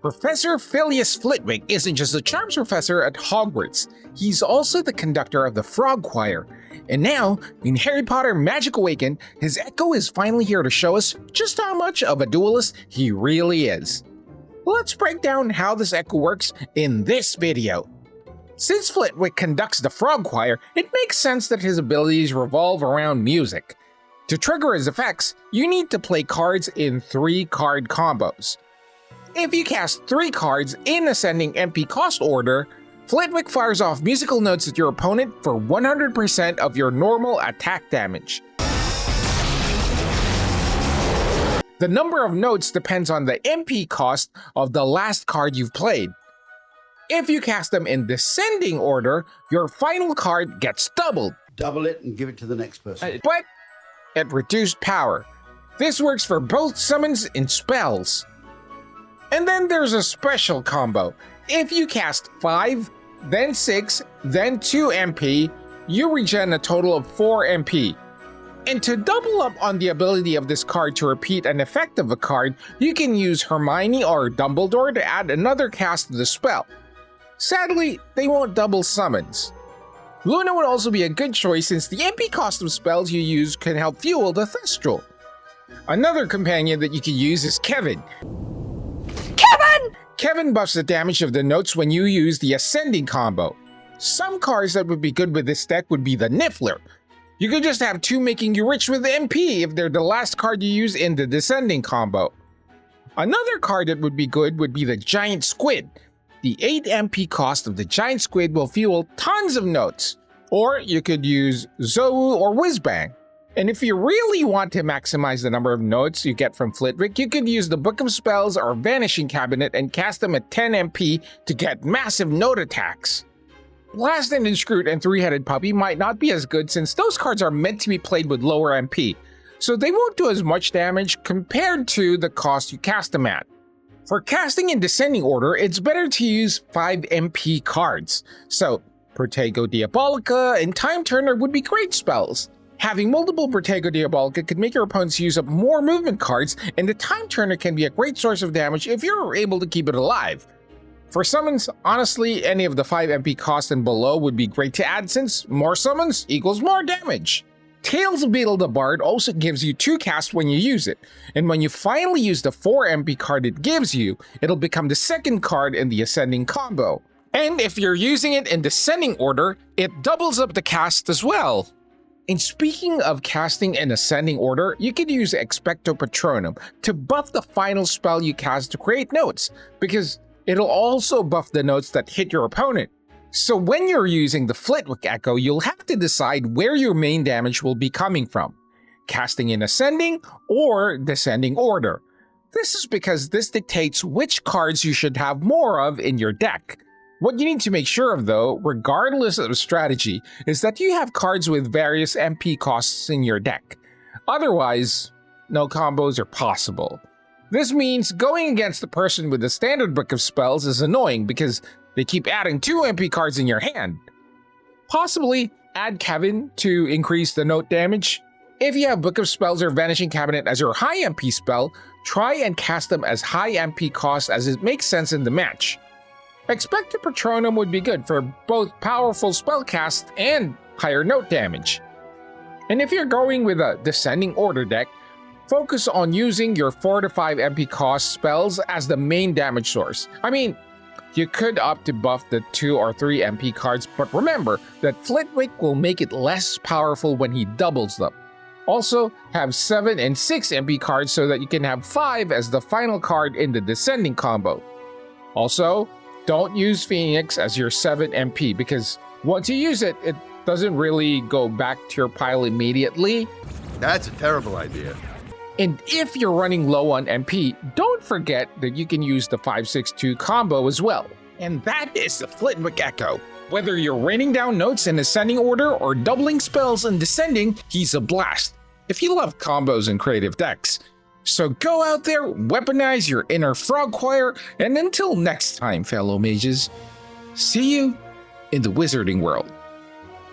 Professor Filius Flitwick isn't just a charms professor at Hogwarts, he's also the conductor of the Frog Choir. And now, in Harry Potter Magic Awakened, his Echo is finally here to show us just how much of a duelist he really is. Let's break down how this Echo works in this video. Since Flitwick conducts the Frog Choir, it makes sense that his abilities revolve around music. To trigger his effects, you need to play cards in 3-card combos. If you cast 3 cards in ascending MP cost order, Flitwick fires off musical notes at your opponent for 100% of your normal attack damage. The number of notes depends on the MP cost of the last card you've played. If you cast them in descending order, your final card gets doubled. Double it and give it to the next person. But at reduced power. This works for both summons and spells. And then there's a special combo. If you cast 5, then 6, then 2 MP, you regen a total of 4 MP. And to double up on the ability of this card to repeat an effect of a card, you can use Hermione or Dumbledore to add another cast to the spell. Sadly, they won't double summons. Luna would also be a good choice since the MP cost of spells you use can help fuel the Thestral. Another companion that you can use is Kevin. Kevin buffs the damage of the notes when you use the ascending combo. Some cards that would be good with this deck would be the Niffler. You could just have 2 making you rich with MP if they're the last card you use in the descending combo. Another card that would be good would be the Giant Squid. The 8 MP cost of the Giant Squid will fuel tons of notes. Or you could use Zou or Whizbang. And if you really want to maximize the number of notes you get from Flitwick, you could use the Book of Spells or Vanishing Cabinet and cast them at 10 MP to get massive note attacks. Blast and Inscrute and 3-Headed Puppy might not be as good since those cards are meant to be played with lower MP, so they won't do as much damage compared to the cost you cast them at. For casting in descending order, it's better to use 5 MP cards, so Protego Diabolica and Time Turner would be great spells. Having multiple Protego Diabolica could make your opponents use up more movement cards, and the Time Turner can be a great source of damage if you're able to keep it alive. For summons, honestly, any of the 5 MP cost and below would be great to add since more summons equals more damage. Tales of Beetle the Bard also gives you 2 casts when you use it, and when you finally use the 4 MP card it gives you, it'll become the second card in the ascending combo. And if you're using it in descending order, it doubles up the cast as well. And speaking of casting in ascending order, you could use Expecto Patronum to buff the final spell you cast to create notes, because it'll also buff the notes that hit your opponent. So when you're using the Flitwick Echo, you'll have to decide where your main damage will be coming from, casting in ascending or descending order. This is because this dictates which cards you should have more of in your deck. What you need to make sure of though, regardless of strategy, is that you have cards with various MP costs in your deck. Otherwise, no combos are possible. This means going against the person with the standard book of spells is annoying because they keep adding 2 MP cards in your hand. Possibly add Kevin to increase the note damage. If you have Book of Spells or Vanishing Cabinet as your high MP spell, try and cast them as high MP costs as it makes sense in the match. Expecto Patronum would be good for both powerful spellcast and higher note damage. And if you're going with a descending order deck, focus on using your 4 to 5 MP cost spells as the main damage source. I mean, you could opt to buff the 2 or 3 MP cards, but remember that Flitwick will make it less powerful when he doubles them. Also, have 7 and 6 MP cards so that you can have 5 as the final card in the descending combo. Also, don't use Phoenix as your 7 MP because once you use it, it doesn't really go back to your pile immediately. That's a terrible idea. And if you're running low on MP, don't forget that you can use the 5-6-2 combo as well. And that is the Flitwick Echo. Whether you're raining down notes in ascending order or doubling spells in descending, he's a blast. If you love combos and creative decks. So go out there, weaponize your inner Frog Choir, and until next time, fellow mages, see you in the wizarding world.